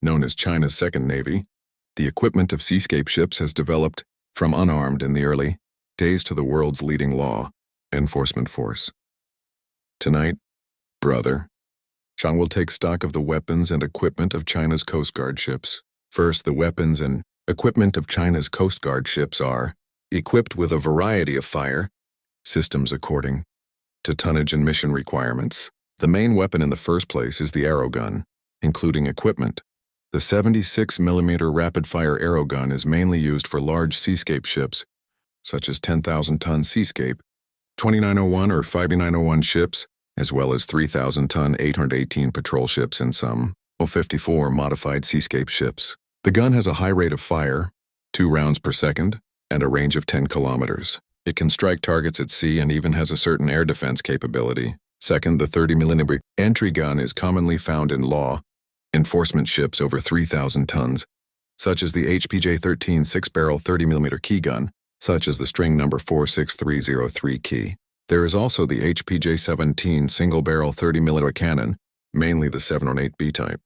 known as China's Second Navy, the equipment of seascape ships has developed from unarmed in the early days to the world's leading law enforcement force. Tonight, brother, Chang will take stock of the weapons and equipment of China's Coast Guard ships. First, the weapons and equipment of China's Coast Guard ships are equipped with a variety of fire systems according to tonnage and mission requirements. The main weapon in the first place is the arrow gun, including equipment. The 76mm rapid-fire arrow gun is mainly used for large seascape ships, such as 10,000-ton seascape, 2901 or 5901 ships, as well as 3,000-ton 818 patrol ships and some 54 modified seascape ships. The gun has a high rate of fire, 2 rounds per second, and a range of 10 kilometers. It can strike targets at sea and even has a certain air defense capability. Second, the 30mm entry gun is commonly found in law enforcement ships over 3,000 tons, such as the HPJ-13 6-barrel 30mm key gun, such as the string number 46303 key. There is also the HPJ-17 single-barrel 30mm cannon, mainly the 718B type,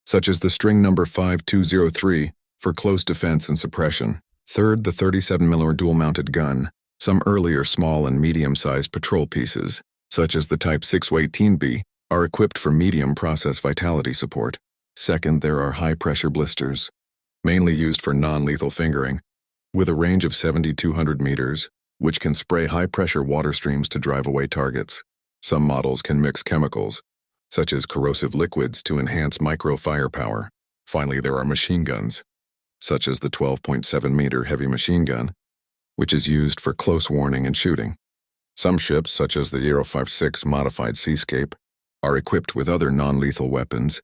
such as the string number 5203 for close defense and suppression. Third, the 37mm dual-mounted gun. Some earlier small and medium-sized patrol pieces, such as the Type 618B, are equipped for medium process vitality support. Second, there are high-pressure blisters, mainly used for non-lethal fingering, with a range of 7,200 meters, which can spray high-pressure water streams to drive away targets. Some models can mix chemicals, such as corrosive liquids, to enhance micro-firepower. Finally, there are machine guns, such as the 12.7-meter heavy machine gun, which is used for close warning and shooting. Some ships, such as the 056 modified seascape, are equipped with other non-lethal weapons,